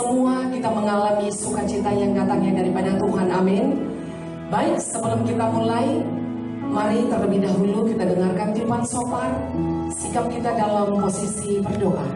semua kita mengalami sukacita yang datangnya daripada Tuhan. Amin. Baik, sebelum kita mulai, mari terlebih dahulu kita dengarkan firman sopan, sikap kita dalam posisi berdoa.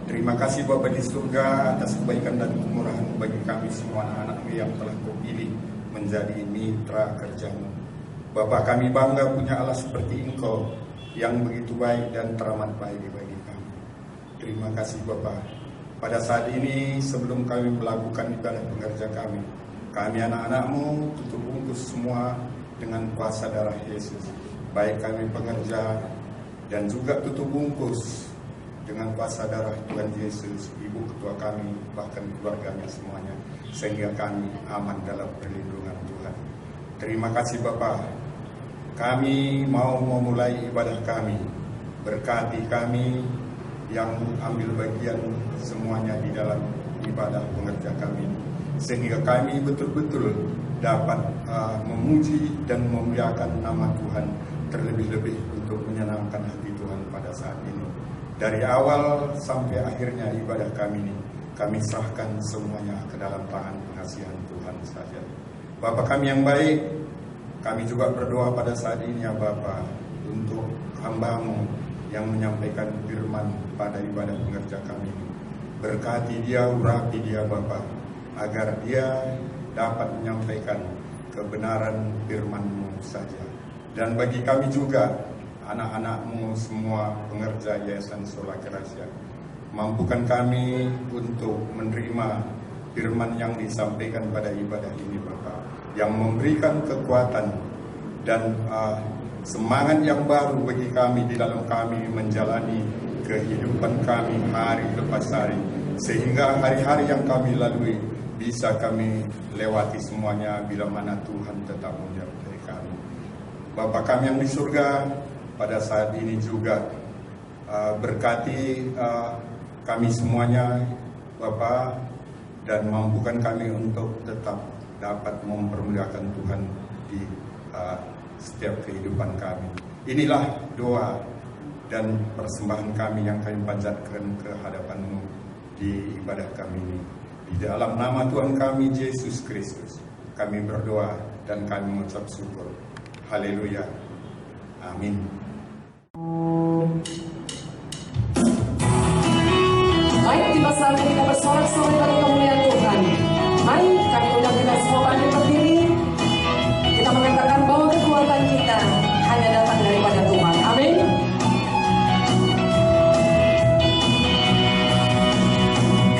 Terima kasih Bapa di surga atas kebaikan dan kemurahan bagi kami semua anak-anak-Mu yang telah Kau pilih menjadi mitra kerja-Mu. Bapa, kami bangga punya Allah seperti Engkau yang begitu baik dan teramat baik bagi kami. Terima kasih Bapa. Pada saat ini sebelum kami melakukan ibadah pengerja kami anak-anak-Mu tutup bungkus semua dengan kuasa darah Yesus. Baik kami pengerja dan juga tutup bungkus dengan kuasa darah Tuhan Yesus, Ibu Ketua kami, bahkan keluarganya semuanya, sehingga kami aman dalam perlindungan Tuhan. Terima kasih Bapa. Kami mau memulai ibadah kami. Berkati kami yang ambil bagian semuanya di dalam ibadah pengerja kami, sehingga kami betul-betul dapat memuji dan memuliakan nama Tuhan, terlebih-lebih untuk menyenangkan hati Tuhan pada saat ini. Dari awal sampai akhirnya ibadah kami ini, kami serahkan semuanya ke dalam tangan pengasihan Tuhan saja. Bapa kami yang baik, kami juga berdoa pada saat ini ya Bapa, untuk hamba-Mu yang menyampaikan firman pada ibadah pengerja kami ini. Berkati dia, urapi dia Bapa, agar dia dapat menyampaikan kebenaran firman-Mu saja. Dan bagi kami juga, anak-anak-Mu semua pengerja Yayasan Sola Gracia, mampukan kami untuk menerima firman yang disampaikan pada ibadah ini Bapa, yang memberikan kekuatan dan semangat yang baru bagi kami di dalam kami menjalani kehidupan kami hari lepas hari, sehingga hari-hari yang kami lalui bisa kami lewati semuanya bila mana Tuhan tetap menyertai kami. Bapa kami yang di surga, pada saat ini juga berkati kami semuanya Bapa, dan mampukan kami untuk tetap dapat mempermuliakan Tuhan di setiap kehidupan kami. Inilah doa dan persembahan kami yang kami panjatkan ke hadapan-Mu di ibadah kami ini. Di dalam nama Tuhan kami Yesus Kristus kami berdoa dan kami mengucap syukur. Haleluya. Amin. Baik, tiba saatnya kita bersorak-sorai bagi kemuliaan Tuhan. Mari kami undang kita semua bangkit berdiri. Kita mengatakan bahwa kekuatan kita hanya datang daripada Tuhan. Amin.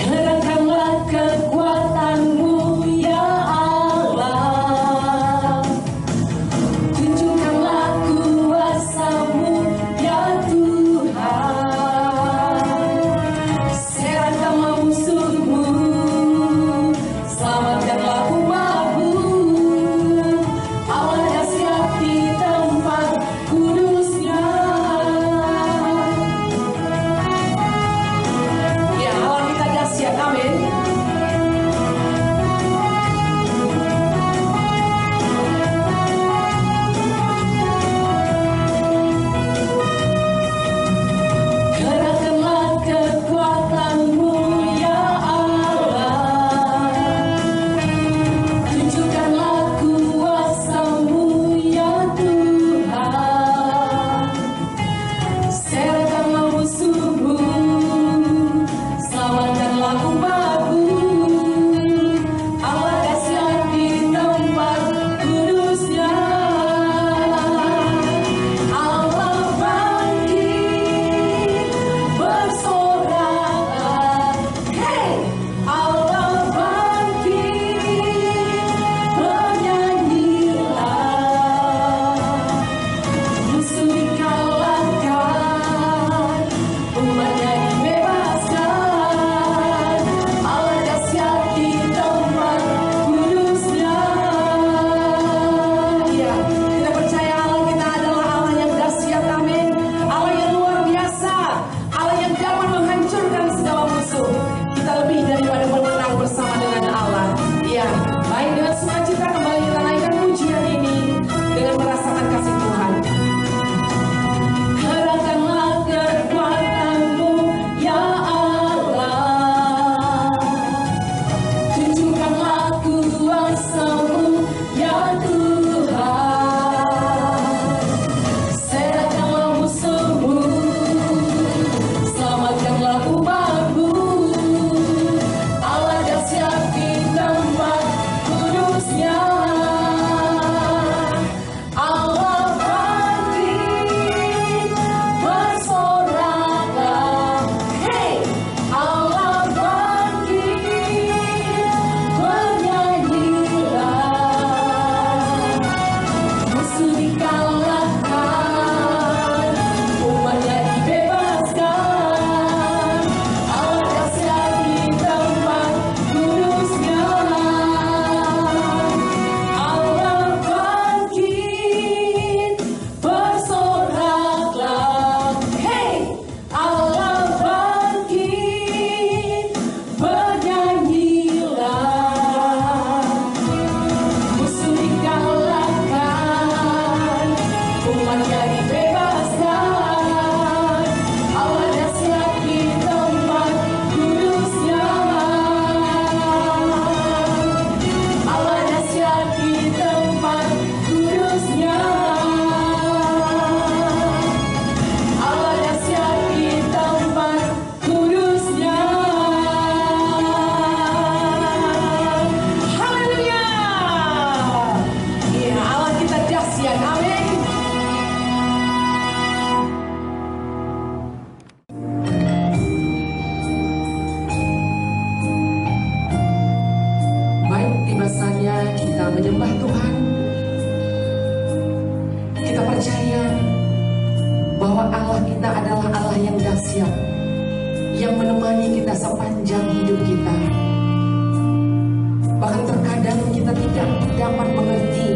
Gerakkanlah kekuatan-Mu ya Allah. Tunjukkanlah kuasa-Mu ya Tuhan. Serahkanlah musuh-Mu kita menyembah Tuhan, kita percaya bahwa Allah kita adalah Allah yang dahsyat, yang menemani kita sepanjang hidup kita. Bahkan terkadang kita tidak dapat mengerti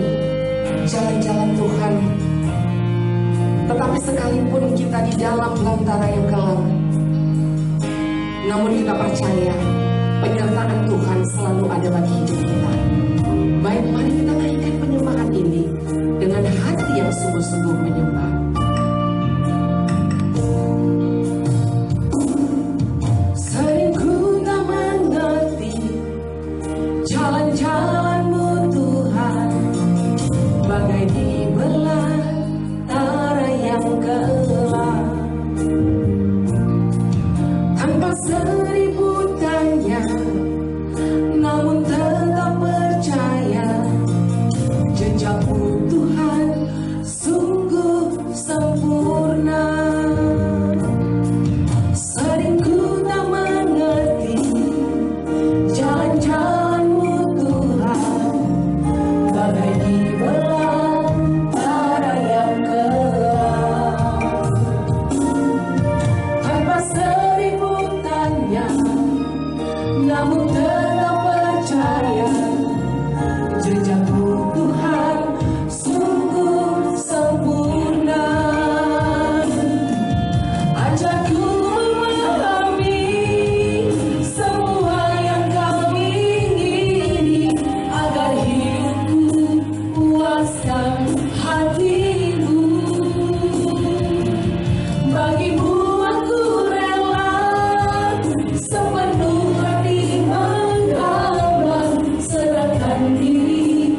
jalan-jalan Tuhan, tetapi sekalipun kita di dalam belantara yang kelam, namun kita percaya penyertaan Tuhan selalu ada bagi hidup kita. Baik, mari kita naikkan penyembahan ini dengan hati yang sungguh-sungguh menyembah. Sering ku tak mengerti jalan-jalan-Mu Tuhan, bagai di belantara yang gelap. Tanpa seribu tanya, namun tetap percaya, jejak-Mu Tuhan sungguh sempurna. Sering ku tak mengerti jalan-jalan-Mu Tuhan, bagai di belantara yang gelap. Tanpa seribu tanya, namun tetap percaya, jejak-Mu Tuhan sungguh sempurna. Ajakku memahami semua yang Kau ingini, agar hidupku puaskan hati-Mu. Bagi-Mu aku rela sepenuh hati menghamba, serahkan diri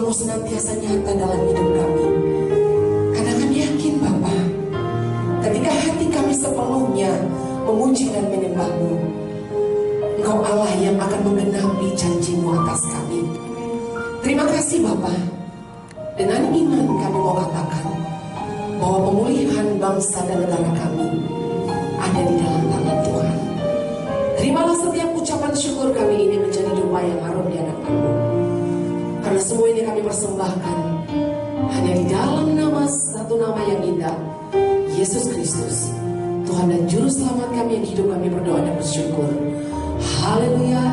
firman-Mu senantiasa nyata dalam hidup kami. Karena kami yakin Bapa, ketika hati kami sepenuhnya memuji dan menyembah-Mu, Engkau Allah yang akan menggenapi janji-Mu atas kami. Terima kasih Bapa. Dengan iman kami mau katakan bahwa pemulihan bangsa dan negara kami ada di dalam tangan Tuhan. Terimalah setiap ucapan syukur kami ini menjadi doa yang harum di hadapan-Mu. Karena semua ini kami persembahkan hanya di dalam satu nama yang indah, Yesus Kristus, Tuhan dan Juru Selamat kami yang hidup. Kami berdoa dan bersyukur. Haleluya.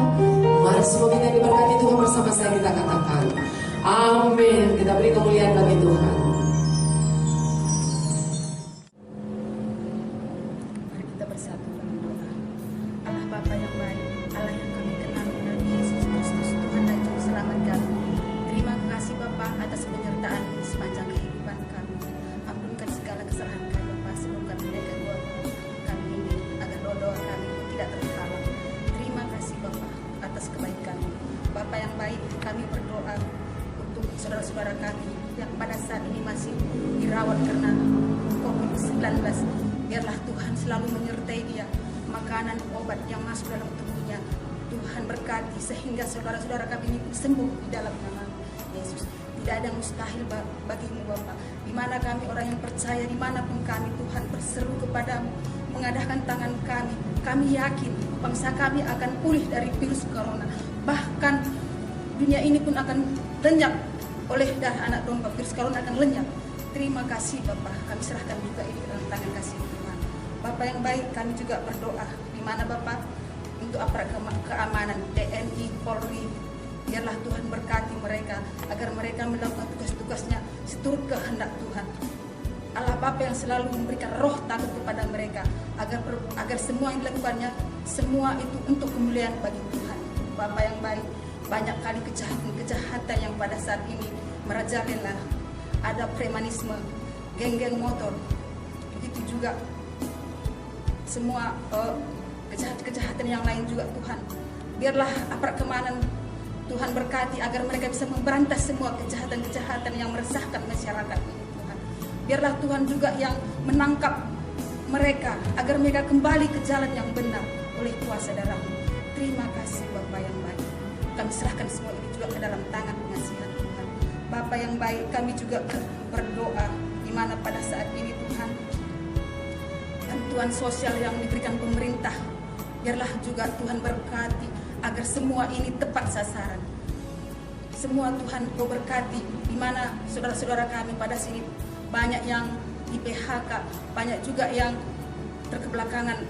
Mari semua kita diberkati Tuhan bersama saya, kita katakan amin. Kita beri kemuliaan bagi Tuhan. Mari kita bersatu dalam doa. Allah Bapa yang baik, Allah yang kami kenal melalui Yesus Kristus, Tuhan dan Juru Selamat kami. Terima kasih Bapa atas penyertaan sepanjang kehidupan kami. Ampunkan segala kesalahan kami Bapa, sebelum kami naik ke doa kami ini, agar doa-doa kami tidak terhalang. Terima kasih Bapa atas kebaikan. Bapa yang baik, kami berdoa untuk saudara-saudara kami yang pada saat ini masih dirawat karena COVID-19. Biarlah Tuhan selalu menyertai dia, makanan, obat yang masuk dalam tubuhnya. Tuhan berkati sehingga saudara-saudara kami ini sembuh di dalam nama Yesus. Tidak ada mustahil bagimu Bapa. Di mana kami orang yang percaya, dimanapun kami, Tuhan berseru kepadamu, mengadahkan tangan kami. Kami yakin bangsa kami akan pulih dari virus corona. Bahkan dunia ini pun akan lenyap oleh darah anak domba. Virus corona akan lenyap. Terima kasih Bapa. Kami serahkan juga ini dalam tangan kasih Tuhan. Bapa yang baik, kami juga berdoa di mana Bapa untuk aparat keamanan TNI, Polri. Biarlah Tuhan berkati mereka agar mereka melakukan tugas-tugasnya seturut kehendak Tuhan. Allah Bapa yang selalu memberikan roh takut kepada mereka agar semua yang dilakukannya semua itu untuk kemuliaan bagi Tuhan. Bapa yang baik, banyak kali kejahatan yang pada saat ini merajalela. Ada premanisme, geng-geng motor, begitu juga semua kejahatan yang lain juga Tuhan. Biarlah aparat keamanan Tuhan berkati agar mereka bisa memberantas semua kejahatan-kejahatan yang meresahkan masyarakat ini Tuhan. Biarlah Tuhan juga yang menangkap mereka agar mereka kembali ke jalan yang benar oleh kuasa darah-Mu. Terima kasih Bapa yang baik. Kami serahkan semua ini juga ke dalam tangan pengasihan Tuhan. Bapa yang baik, kami juga berdoa di mana pada saat ini Tuhan bantuan sosial yang diberikan pemerintah, biarlah juga Tuhan berkati agar semua ini tepat sasaran. Semua Tuhan Kau berkati di mana saudara-saudara kami pada sini banyak yang di PHK, banyak juga yang terkebelakangan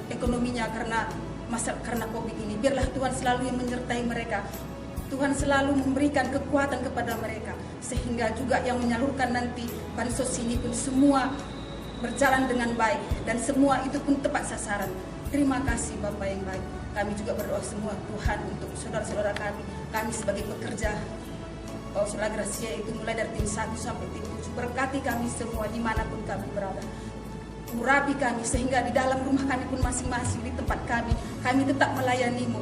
ekonominya karena COVID ini. Biarlah Tuhan selalu yang menyertai mereka. Tuhan selalu memberikan kekuatan kepada mereka sehingga juga yang menyalurkan nanti bansos ini pun semua berjalan dengan baik dan semua itu pun tepat sasaran. Terima kasih Bapa yang baik. Kami juga berdoa semua Tuhan untuk saudara-saudara kami sebagai pekerja Sola Gracia itu mulai dari tim 1 sampai tim 7. Berkati kami semua dimanapun kami berada. Urapi kami sehingga di dalam rumah kami pun masing-masing di tempat kami tetap melayani-Mu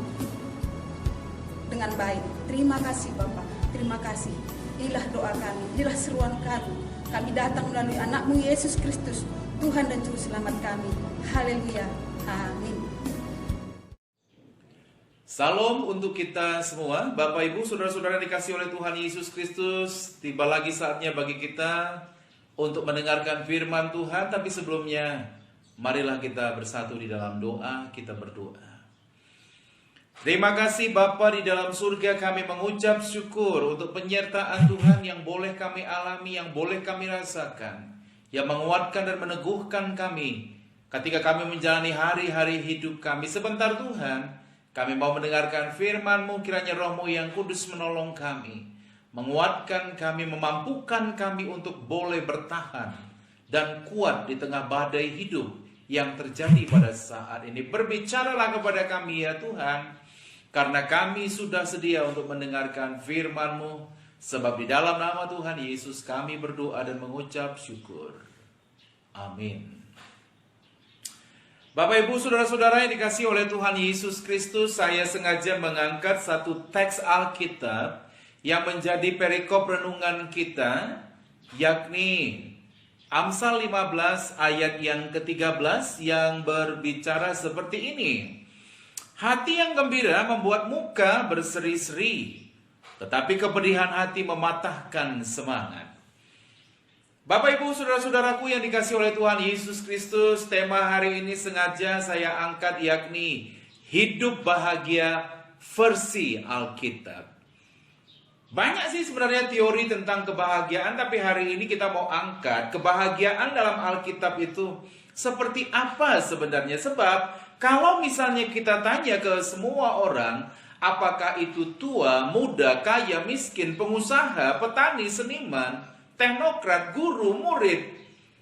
dengan baik. Terima kasih Bapa, terima kasih. Inilah doa kami, inilah seruan kami. Kami datang melalui anak-Mu Yesus Kristus, Tuhan dan Juru Selamat kami. Haleluya, amin. Salam untuk kita semua, Bapak Ibu, Saudara-saudara dikasih oleh Tuhan Yesus Kristus. Tiba lagi saatnya bagi kita untuk mendengarkan firman Tuhan. Tapi sebelumnya, marilah kita bersatu di dalam doa, kita berdoa. Terima kasih Bapa di dalam surga, kami mengucap syukur untuk penyertaan Tuhan yang boleh kami alami, yang boleh kami rasakan, yang menguatkan dan meneguhkan kami ketika kami menjalani hari-hari hidup kami. Sebentar Tuhan, kami mau mendengarkan firman-Mu, kiranya Roh-Mu yang kudus menolong kami, menguatkan kami, memampukan kami untuk boleh bertahan dan kuat di tengah badai hidup yang terjadi pada saat ini. Berbicaralah kepada kami ya Tuhan, karena kami sudah sedia untuk mendengarkan firman-Mu, sebab di dalam nama Tuhan Yesus kami berdoa dan mengucap syukur. Amin. Bapak Ibu Saudara-saudara yang dikasihi oleh Tuhan Yesus Kristus, saya sengaja mengangkat satu teks Alkitab yang menjadi perikop renungan kita, yakni Amsal 15 ayat yang ke-13 yang berbicara seperti ini. Hati yang gembira membuat muka berseri-seri, tetapi kepedihan hati mematahkan semangat. Bapak, Ibu, saudara-saudaraku yang dikasihi oleh Tuhan Yesus Kristus, tema hari ini sengaja saya angkat yakni hidup bahagia versi Alkitab. Banyak sih sebenarnya teori tentang kebahagiaan, tapi hari ini kita mau angkat kebahagiaan dalam Alkitab itu seperti apa sebenarnya. Sebab kalau misalnya kita tanya ke semua orang, apakah itu tua, muda, kaya, miskin, pengusaha, petani, seniman, teknokrat, guru, murid,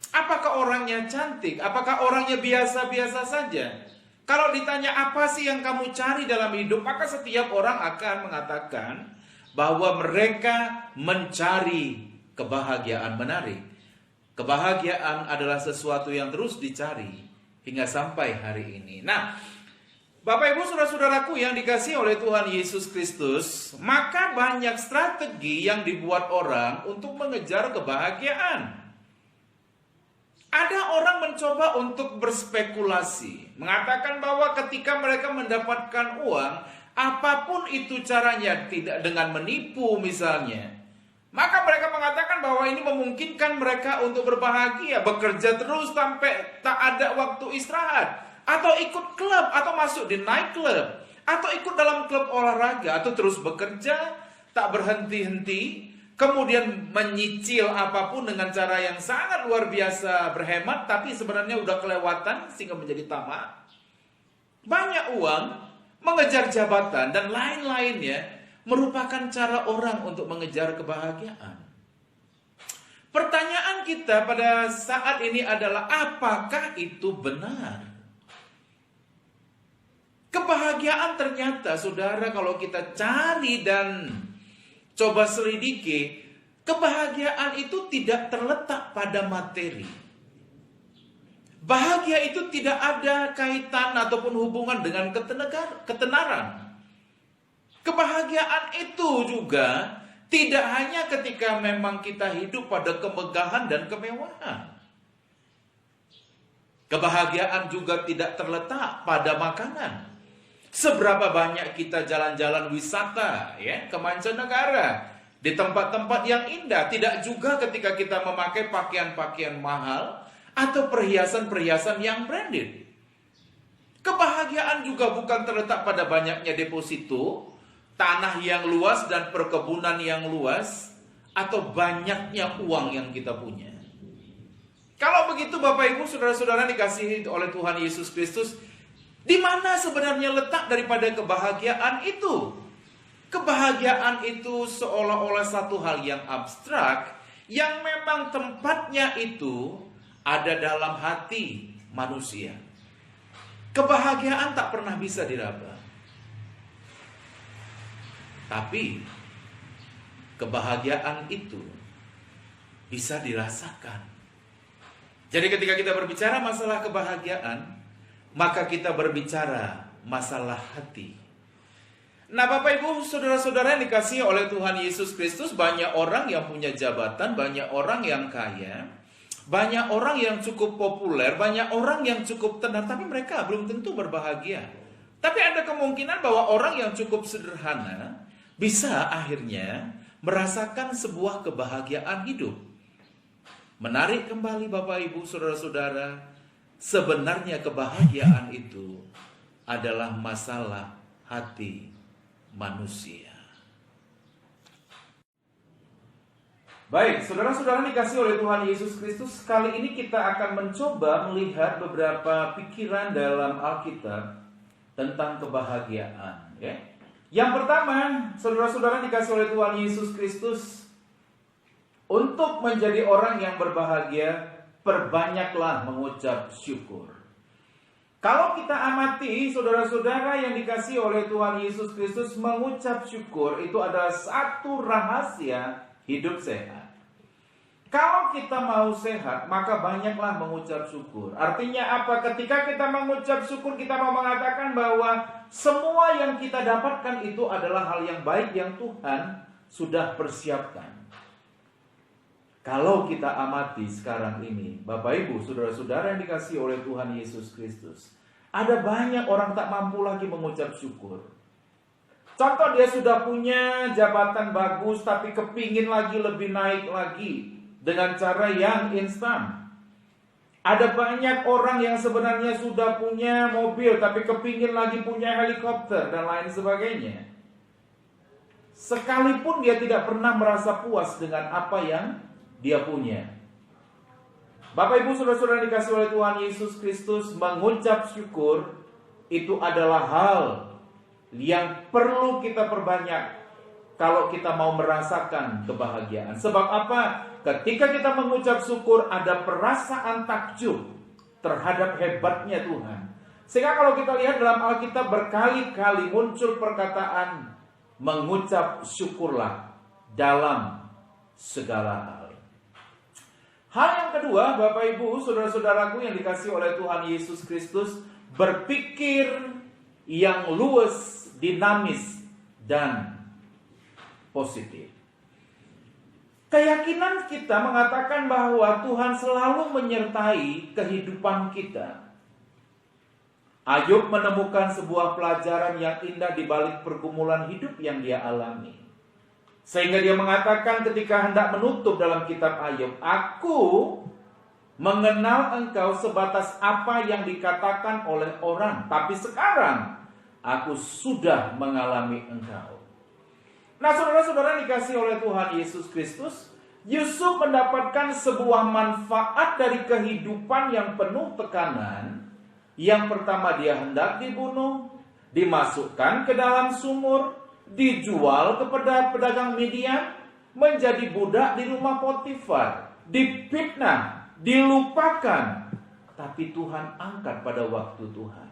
apakah orangnya cantik? Apakah orangnya biasa-biasa saja? Kalau ditanya apa sih yang kamu cari dalam hidup, maka setiap orang akan mengatakan bahwa mereka mencari kebahagiaan. Menarik. Kebahagiaan adalah sesuatu yang terus dicari hingga sampai hari ini. Nah, Bapak, Ibu, saudara-saudaraku yang dikasihi oleh Tuhan Yesus Kristus, maka banyak strategi yang dibuat orang untuk mengejar kebahagiaan. Ada orang mencoba untuk berspekulasi, mengatakan bahwa ketika mereka mendapatkan uang, apapun itu caranya, tidak dengan menipu misalnya, maka mereka mengatakan bahwa ini memungkinkan mereka untuk berbahagia, bekerja terus sampai tak ada waktu istirahat, atau ikut klub, atau masuk di night club, atau ikut dalam klub olahraga, atau terus bekerja, tak berhenti-henti, kemudian menyicil apapun dengan cara yang sangat luar biasa berhemat, tapi sebenarnya udah kelewatan sehingga menjadi tamak. Banyak uang, mengejar jabatan, dan lain-lainnya merupakan cara orang untuk mengejar kebahagiaan. Pertanyaan kita pada saat ini adalah, apakah itu benar? Kebahagiaan ternyata, saudara, kalau kita cari dan coba selidiki, kebahagiaan itu tidak terletak pada materi. Bahagia itu tidak ada kaitan ataupun hubungan dengan ketenaran. Kebahagiaan itu juga tidak hanya ketika memang kita hidup pada kemegahan dan kemewahan. Kebahagiaan juga tidak terletak pada makanan. Seberapa banyak kita jalan-jalan wisata ke mancanegara, di tempat-tempat yang indah. Tidak juga ketika kita memakai pakaian-pakaian mahal atau perhiasan-perhiasan yang branded. Kebahagiaan juga bukan terletak pada banyaknya deposito, tanah yang luas dan perkebunan yang luas, atau banyaknya uang yang kita punya. Kalau begitu Bapak, Ibu, saudara-saudara dikasihi oleh Tuhan Yesus Kristus, di mana sebenarnya letak daripada kebahagiaan itu? Kebahagiaan itu seolah-olah satu hal yang abstrak, yang memang tempatnya itu ada dalam hati manusia. Kebahagiaan tak pernah bisa diraba. Tapi kebahagiaan itu bisa dirasakan. Jadi ketika kita berbicara masalah kebahagiaan, maka kita berbicara masalah hati. Nah, Bapak, Ibu, saudara-saudara yang dikasihi oleh Tuhan Yesus Kristus, banyak orang yang punya jabatan, banyak orang yang kaya, banyak orang yang cukup populer, banyak orang yang cukup tenar, tapi mereka belum tentu berbahagia. Tapi ada kemungkinan bahwa orang yang cukup sederhana bisa akhirnya merasakan sebuah kebahagiaan hidup. Menarik kembali Bapak, Ibu, saudara-saudara, sebenarnya kebahagiaan itu adalah masalah hati manusia. Baik, saudara-saudara dikasihi oleh Tuhan Yesus Kristus, kali ini kita akan mencoba melihat beberapa pikiran dalam Alkitab tentang kebahagiaan. Yang pertama, saudara-saudara dikasihi oleh Tuhan Yesus Kristus, untuk menjadi orang yang berbahagia, perbanyaklah mengucap syukur. Kalau kita amati, saudara-saudara yang dikasihi oleh Tuhan Yesus Kristus, mengucap syukur itu adalah satu rahasia hidup sehat. Kalau kita mau sehat, maka banyaklah mengucap syukur. Artinya apa? Ketika kita mengucap syukur, kita mau mengatakan bahwa semua yang kita dapatkan itu adalah hal yang baik yang Tuhan sudah persiapkan. Kalau kita amati sekarang ini, Bapak Ibu, saudara-saudara yang dikasihi oleh Tuhan Yesus Kristus, ada banyak orang tak mampu lagi mengucap syukur. Contoh, dia sudah punya jabatan bagus, tapi kepingin lagi lebih naik lagi dengan cara yang instan. Ada banyak orang yang sebenarnya sudah punya mobil, tapi kepingin lagi punya helikopter dan lain sebagainya. Sekalipun dia tidak pernah merasa puas dengan apa yang dia punya. Bapak Ibu saudara-saudara dikasih oleh Tuhan Yesus Kristus, mengucap syukur itu adalah hal yang perlu kita perbanyak kalau kita mau merasakan kebahagiaan. Sebab apa? Ketika kita mengucap syukur, ada perasaan takjub terhadap hebatnya Tuhan. Sehingga kalau kita lihat dalam Alkitab berkali-kali muncul perkataan mengucap syukurlah dalam segala hal. Hal yang kedua, Bapak Ibu, saudara-saudaraku yang dikasihi oleh Tuhan Yesus Kristus, berpikir yang luas, dinamis, dan positif. Keyakinan kita mengatakan bahwa Tuhan selalu menyertai kehidupan kita. Ayub menemukan sebuah pelajaran yang indah di balik pergumulan hidup yang dia alami. Sehingga dia mengatakan ketika hendak menutup dalam kitab Ayub, aku mengenal engkau sebatas apa yang dikatakan oleh orang, tapi sekarang aku sudah mengalami engkau. Nah, saudara-saudara dikasih oleh Tuhan Yesus Kristus, Yusuf mendapatkan sebuah manfaat dari kehidupan yang penuh tekanan. Yang pertama, dia hendak dibunuh, dimasukkan ke dalam sumur, dijual kepada pedagang Midian, menjadi budak di rumah Potifar, difitnah, dilupakan. Tapi Tuhan angkat pada waktu Tuhan.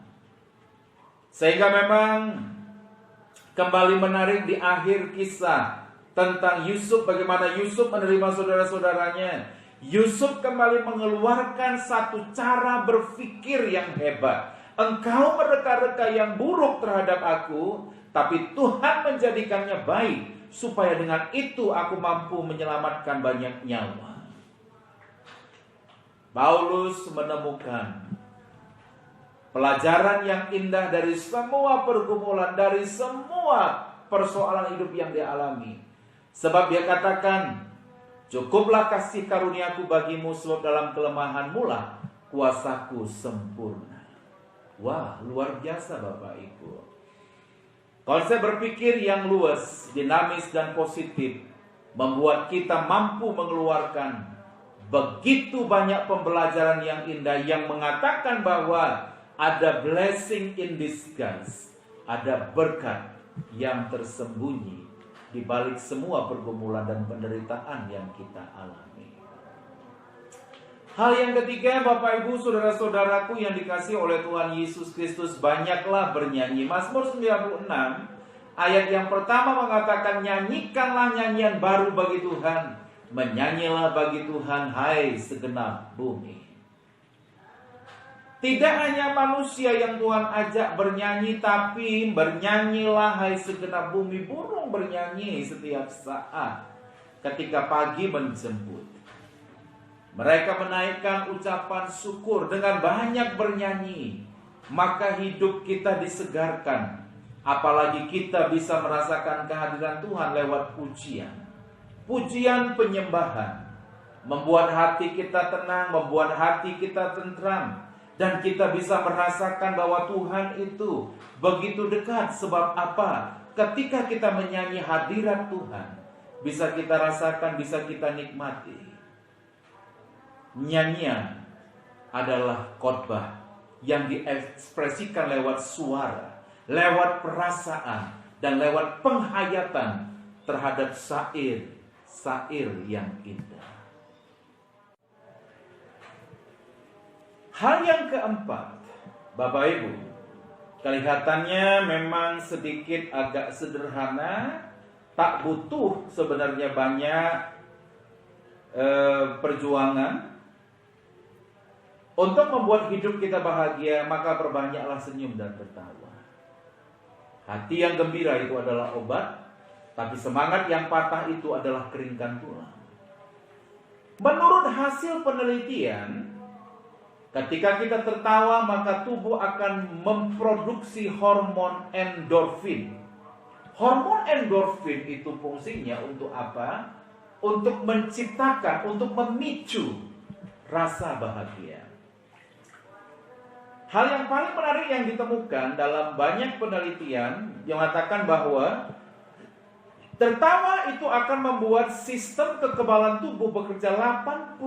Sehingga memang kembali menarik di akhir kisah tentang Yusuf, bagaimana Yusuf menerima saudara-saudaranya. Yusuf kembali mengeluarkan satu cara berpikir yang hebat. Engkau mereka-reka yang buruk terhadap aku, tapi Tuhan menjadikannya baik, supaya dengan itu aku mampu menyelamatkan banyak nyawa. Paulus menemukan pelajaran yang indah dari semua pergumulan, dari semua persoalan hidup yang dia alami. Sebab dia katakan, cukuplah kasih karuniaku bagimu, sebab dalam kelemahanmu lah kuasaku sempurna. Wah, luar biasa Bapak Ibu. Konsep berpikir yang luas, dinamis dan positif membuat kita mampu mengeluarkan begitu banyak pembelajaran yang indah yang mengatakan bahwa ada blessing in disguise, ada berkat yang tersembunyi di balik semua pergumulan dan penderitaan yang kita alami. Hal yang ketiga, Bapak Ibu, saudara-saudaraku yang dikasihi oleh Tuhan Yesus Kristus, banyaklah bernyanyi. Mazmur 96 ayat yang pertama mengatakan, nyanyikanlah nyanyian baru bagi Tuhan, menyanyilah bagi Tuhan, hai segenap bumi. Tidak hanya manusia yang Tuhan ajak bernyanyi, tapi bernyanyilah hai segenap bumi. Burung bernyanyi setiap saat ketika pagi menjemput. Mereka menaikkan ucapan syukur dengan banyak bernyanyi. Maka hidup kita disegarkan. Apalagi kita bisa merasakan kehadiran Tuhan lewat pujian. Pujian penyembahan membuat hati kita tenang, membuat hati kita tentram. Dan kita bisa merasakan bahwa Tuhan itu begitu dekat. Sebab apa? Ketika kita menyanyi hadirat Tuhan, bisa kita rasakan, bisa kita nikmati. Nyanyian adalah khotbah yang diekspresikan lewat suara, lewat perasaan, dan lewat penghayatan terhadap syair yang indah. Hal yang keempat, Bapak Ibu, kelihatannya memang sedikit agak sederhana, tak butuh sebenarnya banyak perjuangan. Untuk membuat hidup kita bahagia, maka perbanyaklah senyum dan tertawa. Hati yang gembira itu adalah obat. Tapi semangat yang patah itu adalah keringkan tulang. Menurut hasil penelitian, ketika kita tertawa maka tubuh akan memproduksi hormon endorfin. Hormon endorfin itu fungsinya untuk apa? Untuk menciptakan, untuk memicu rasa bahagia. Hal yang paling menarik yang ditemukan dalam banyak penelitian yang mengatakan bahwa tertawa itu akan membuat sistem kekebalan tubuh bekerja 87%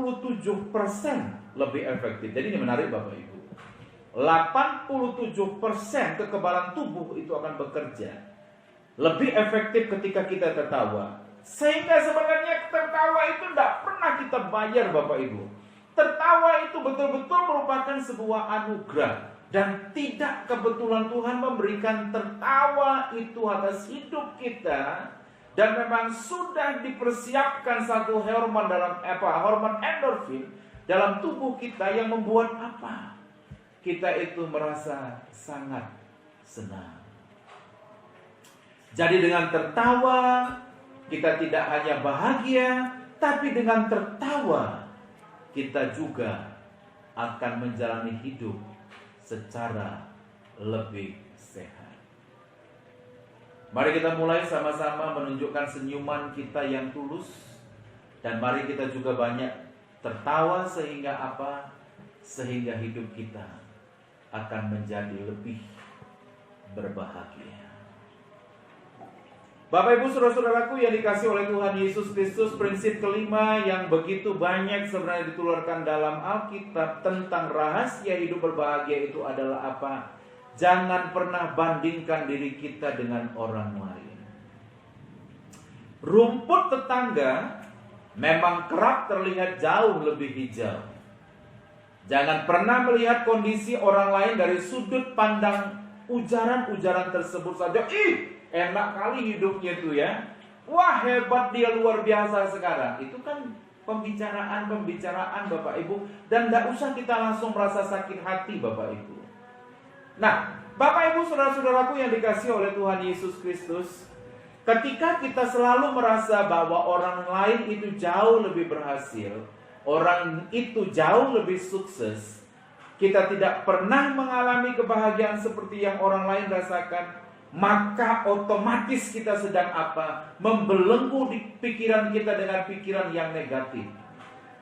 lebih efektif. Jadi ini menarik Bapak Ibu. 87% kekebalan tubuh itu akan bekerja lebih efektif ketika kita tertawa. Sehingga sebenarnya tertawa itu tidak pernah kita bayar Bapak Ibu. Tertawa itu betul-betul merupakan sebuah anugerah. Dan tidak kebetulan Tuhan memberikan tertawa itu atas hidup kita. Dan memang sudah dipersiapkan satu hormon hormon endorfin dalam tubuh kita yang membuat apa? Kita itu merasa sangat senang. Jadi dengan tertawa kita tidak hanya bahagia, tapi dengan tertawa kita juga akan menjalani hidup secara lebih sehat. Mari kita mulai sama-sama menunjukkan senyuman kita yang tulus. Dan mari kita juga banyak tertawa sehingga apa? Sehingga hidup kita akan menjadi lebih berbahagia. Bapak Ibu saudara-saudaraku yang dikasihi oleh Tuhan Yesus Kristus, prinsip kelima yang begitu banyak sebenarnya ditularkan dalam Alkitab tentang rahasia hidup berbahagia itu adalah apa? Jangan pernah bandingkan diri kita dengan orang lain. Rumput tetangga memang kerap terlihat jauh lebih hijau. Jangan pernah melihat kondisi orang lain dari sudut pandang ujaran-ujaran tersebut saja. Enak kali hidupnya tuh ya. Wah, hebat dia, luar biasa sekarang. Itu kan pembicaraan Bapak Ibu. Dan tidak usah kita langsung merasa sakit hati Bapak Ibu. Nah, Bapak Ibu saudara-saudaraku yang dikasihi oleh Tuhan Yesus Kristus, ketika kita selalu merasa bahwa orang lain itu jauh lebih berhasil, orang itu jauh lebih sukses, kita tidak pernah mengalami kebahagiaan seperti yang orang lain rasakan, maka otomatis kita sedang apa? Membelenggu di pikiran kita dengan pikiran yang negatif.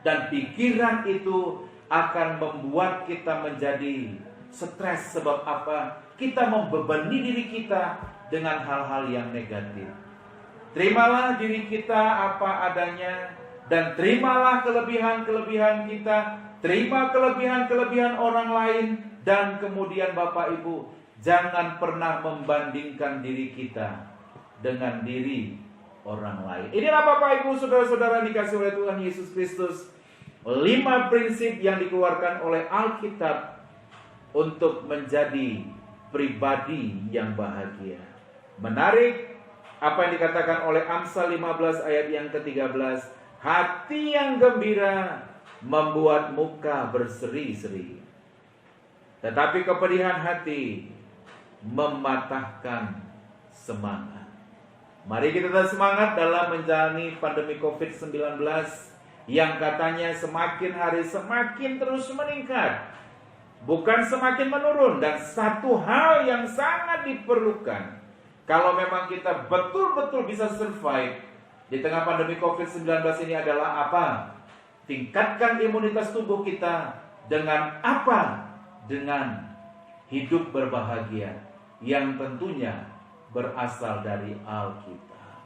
Dan pikiran itu akan membuat kita menjadi stres. Sebab apa? Kita membebani diri kita dengan hal-hal yang negatif. Terimalah diri kita apa adanya, dan terimalah kelebihan-kelebihan kita. Terima kelebihan-kelebihan orang lain. Dan kemudian Bapak Ibu, jangan pernah membandingkan diri kita dengan diri orang lain. Inilah Bapak Ibu saudara-saudara dikasihi oleh Tuhan Yesus Kristus, 5 prinsip yang dikeluarkan oleh Alkitab untuk menjadi pribadi yang bahagia. Menarik apa yang dikatakan oleh Amsal 15 ayat yang ke-13. Hati yang gembira membuat muka berseri-seri, tetapi kepedihan hati mematahkan semangat. Mari kita tetap semangat dalam menjalani pandemi COVID-19 yang katanya semakin hari semakin terus meningkat, bukan semakin menurun. Dan satu hal yang sangat diperlukan kalau memang kita betul-betul bisa survive di tengah pandemi COVID-19 ini adalah apa? Tingkatkan imunitas tubuh kita dengan apa? Dengan hidup berbahagia yang tentunya berasal dari Alkitab.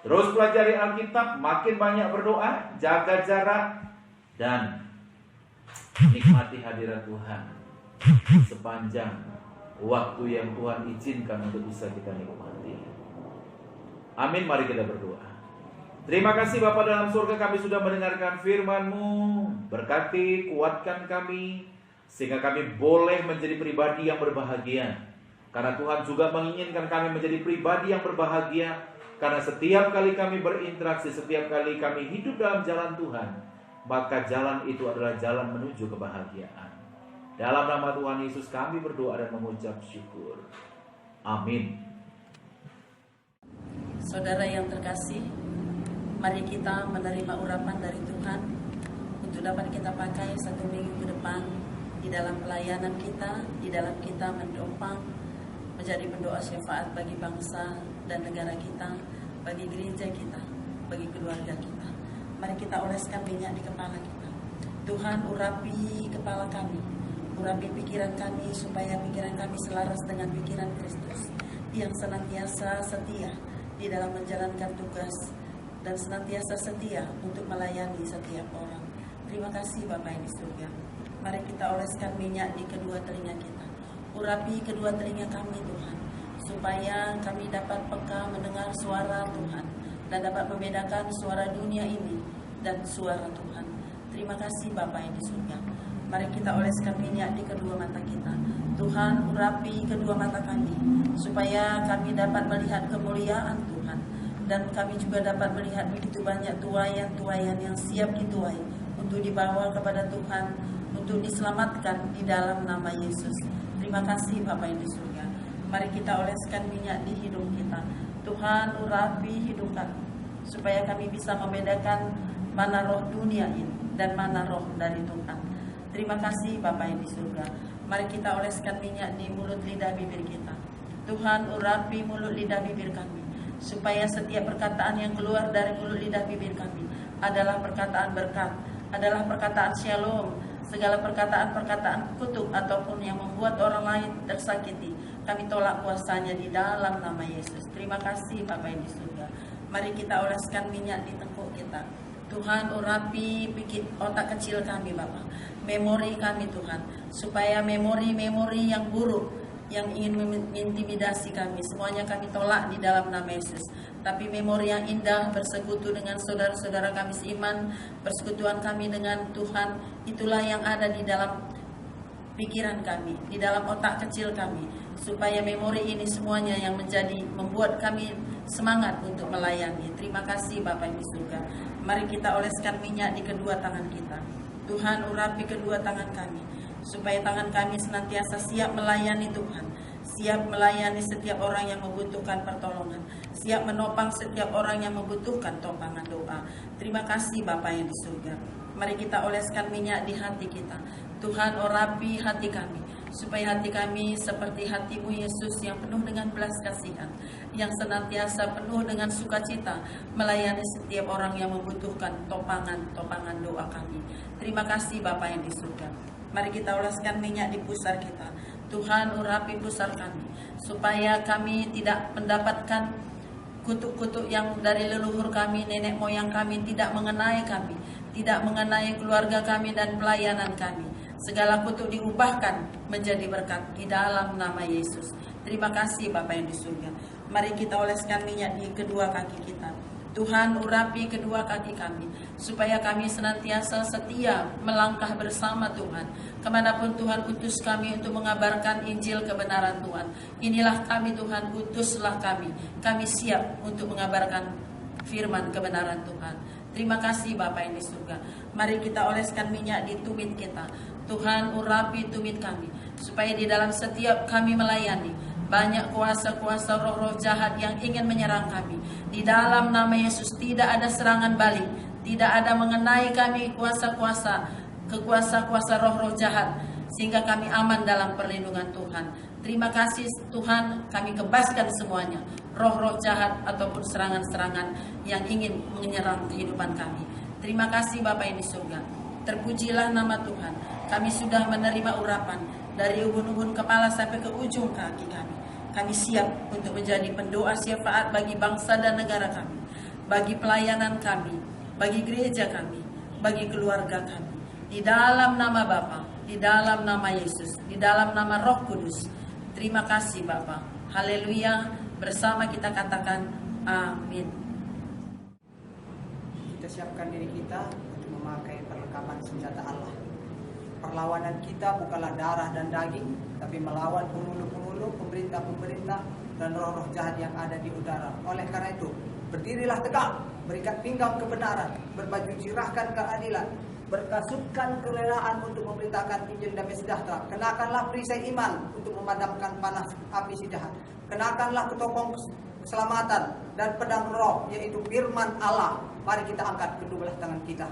Terus pelajari Alkitab, makin banyak berdoa, jaga jarak, dan nikmati hadirat Tuhan sepanjang waktu yang Tuhan izinkan untuk bisa kita nikmati. Amin, mari kita berdoa. Terima kasih Bapa dalam surga, kami sudah mendengarkan firman-Mu. Berkati, kuatkan kami, sehingga kami boleh menjadi pribadi yang berbahagia. Karena Tuhan juga menginginkan kami menjadi pribadi yang berbahagia. Karena setiap kali kami berinteraksi, setiap kali kami hidup dalam jalan Tuhan, maka jalan itu adalah jalan menuju kebahagiaan. Dalam nama Tuhan Yesus kami berdoa dan mengucap syukur. Amin. Saudara yang terkasih, mari kita menerima urapan dari Tuhan untuk dapat kita pakai 1 minggu ke depan di dalam pelayanan kita, di dalam kita menopang menjadi pendoa syafaat bagi bangsa dan negara kita, bagi gereja kita, bagi keluarga kita. Mari kita oleskan minyak di kepala kita. Tuhan, urapi kepala kami, urapi pikiran kami supaya pikiran kami selaras dengan pikiran Kristus yang senantiasa setia di dalam menjalankan tugas dan senantiasa setia untuk melayani setiap orang. Terima kasih Bapa yang di surga. Mari kita oleskan minyak di kedua telinga kita. Urapi kedua telinga kami Tuhan, supaya kami dapat peka mendengar suara Tuhan dan dapat membedakan suara dunia ini dan suara Tuhan. Terima kasih Bapa yang di surga. Mari kita oleskan minyak di kedua mata kita. Tuhan, urapi kedua mata kami, supaya kami dapat melihat kemuliaan Tuhan. Dan kami juga dapat melihat begitu banyak tuaian-tuaian yang siap dituai untuk dibawa kepada Tuhan, untuk diselamatkan di dalam nama Yesus. Terima kasih Bapa yang di surga. Mari kita oleskan minyak di hidung kita. Tuhan, urapi hidung kami, supaya kami bisa membedakan mana roh dunia ini dan mana roh dari Tuhan. Terima kasih Bapa yang di surga. Mari kita oleskan minyak di mulut lidah bibir kita. Tuhan, urapi mulut lidah bibir kami, supaya setiap perkataan yang keluar dari mulut lidah bibir kami adalah perkataan berkat, adalah perkataan shalom. Segala perkataan-perkataan kutuk ataupun yang membuat orang lain tersakiti, kami tolak kuasanya di dalam nama Yesus. Terima kasih Bapa yang di surga. Mari kita oleskan minyak di tengkuk kita. Tuhan, urapi otak kecil kami Bapa, memori kami Tuhan, supaya memori-memori yang buruk yang ingin mengintimidasi kami, semuanya kami tolak di dalam nama Yesus. Tapi memori yang indah, bersekutu dengan saudara-saudara kami seiman, persekutuan kami dengan Tuhan, itulah yang ada di dalam pikiran kami, di dalam otak kecil kami, supaya memori ini semuanya yang membuat kami semangat untuk melayani. Terima kasih Bapa yang di surga. Mari kita oleskan minyak di kedua tangan kita. Tuhan, urapi kedua tangan kami, supaya tangan kami senantiasa siap melayani Tuhan, siap melayani setiap orang yang membutuhkan pertolongan, siap menopang setiap orang yang membutuhkan topangan doa. Terima kasih Bapa yang di surga. Mari kita oleskan minyak di hati kita. Tuhan, urapi hati kami, supaya hati kami seperti hati-Mu Yesus yang penuh dengan belas kasihan, yang senantiasa penuh dengan sukacita melayani setiap orang yang membutuhkan topangan doa kami. Terima kasih Bapa yang di surga. Mari kita oleskan minyak di pusar kita. Tuhan, urapi pusar kami, supaya kami tidak mendapatkan kutuk-kutuk yang dari leluhur kami, nenek moyang kami, tidak mengenai kami, tidak mengenai keluarga kami dan pelayanan kami. Segala kutuk diubahkan menjadi berkat di dalam nama Yesus. Terima kasih Bapa yang di surga. Mari kita oleskan minyak di kedua kaki kita. Tuhan, urapi kedua kaki kami, supaya kami senantiasa setia melangkah bersama Tuhan. Kemanapun Tuhan utus kami untuk mengabarkan Injil kebenaran Tuhan. Inilah kami Tuhan, utuslah kami. Kami siap untuk mengabarkan firman kebenaran Tuhan. Terima kasih Bapa yang di surga. Mari kita oleskan minyak di tumit kita. Tuhan, urapi tumit kami, supaya di dalam setiap kami melayani, banyak kuasa-kuasa roh-roh jahat yang ingin menyerang kami. Di dalam nama Yesus tidak ada serangan balik, tidak ada mengenai kami kuasa-kuasa roh-roh jahat, sehingga kami aman dalam perlindungan Tuhan. Terima kasih Tuhan, kami kebaskan semuanya, roh-roh jahat ataupun serangan-serangan yang ingin menyerang kehidupan kami. Terima kasih Bapa yang di surga. Terpujilah nama Tuhan. Kami sudah menerima urapan dari ubun-ubun kepala sampai ke ujung kaki kami. Kami siap untuk menjadi pendoa syafaat bagi bangsa dan negara kami, bagi pelayanan kami, bagi gereja kami, bagi keluarga kami. Di dalam nama Bapa, di dalam nama Yesus, di dalam nama Roh Kudus. Terima kasih Bapa. Haleluya. Bersama kita katakan amin. Kita siapkan diri kita untuk memakai perlengkapan senjata Allah. Perlawanan kita bukanlah darah dan daging, tapi melawan penghulu-penghulu, pemerintah-pemerintah, dan roh-roh jahat yang ada di udara. Oleh karena itu, berdirilah tegak, berikat pinggang kebenaran, berbaju jirahkan keadilan, berkasutkan kerelaan untuk memberitakan Injil damai sejahtera. Kenakanlah perisai iman untuk memadamkan panas api si jahat. Kenakanlah ketopong keselamatan dan pedang roh, yaitu firman Allah. Mari kita angkat kedua belah tangan kita.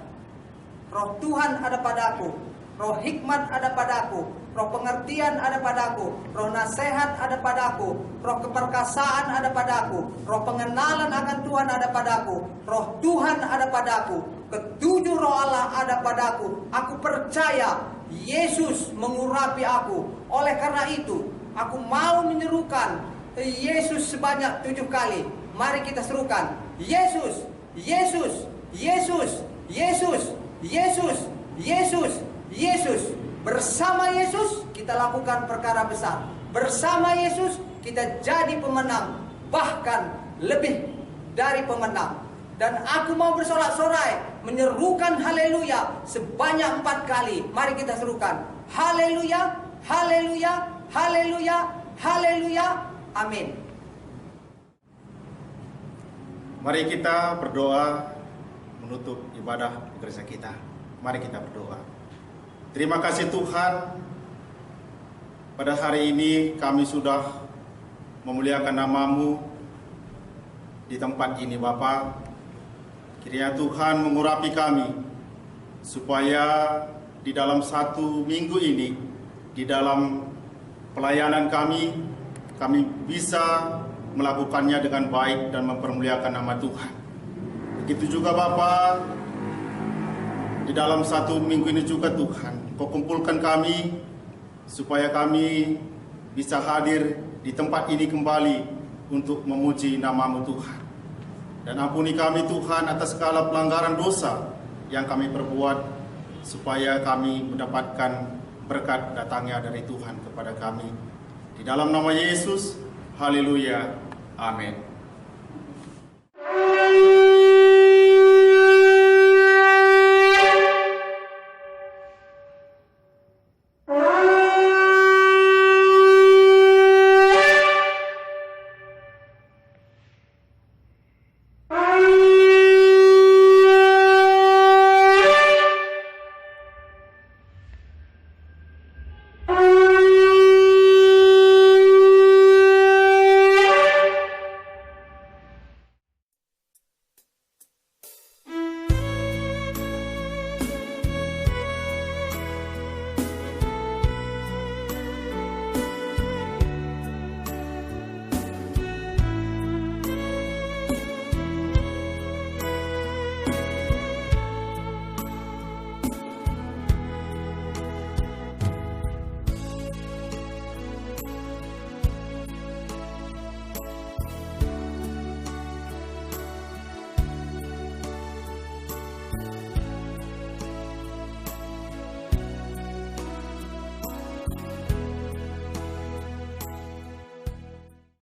Roh Tuhan ada padaku, roh hikmat ada padaku, roh pengertian ada padaku, roh nasihat ada padaku, roh keperkasaan ada padaku, roh pengenalan akan Tuhan ada padaku, roh Tuhan ada padaku, ketujuh roh Allah ada padaku. Aku percaya Yesus mengurapi aku. Oleh karena itu, aku mau menyerukan Yesus sebanyak 7 kali. Mari kita serukan, Yesus, Yesus, Yesus, Yesus, Yesus, Yesus, Yesus. Bersama Yesus kita lakukan perkara besar. Bersama Yesus kita jadi pemenang, bahkan lebih dari pemenang. Dan aku mau bersorak-sorai menyerukan haleluya sebanyak 4 kali. Mari kita serukan, haleluya, haleluya, haleluya, haleluya, amin. Mari kita berdoa menutup ibadah gereja kita. Mari kita berdoa. Terima kasih Tuhan, pada hari ini kami sudah memuliakan nama-Mu di tempat ini Bapa. Kiranya Tuhan mengurapi kami, supaya di dalam 1 minggu ini, di dalam pelayanan kami bisa melakukannya dengan baik dan mempermuliakan nama Tuhan. Begitu juga Bapa, di dalam 1 minggu ini juga Tuhan, Kau kumpulkan kami, supaya kami bisa hadir di tempat ini kembali untuk memuji nama-Mu Tuhan. Dan ampuni kami Tuhan atas segala pelanggaran dosa yang kami perbuat, supaya kami mendapatkan berkat datangnya dari Tuhan kepada kami. Di dalam nama Yesus, haleluya, amin.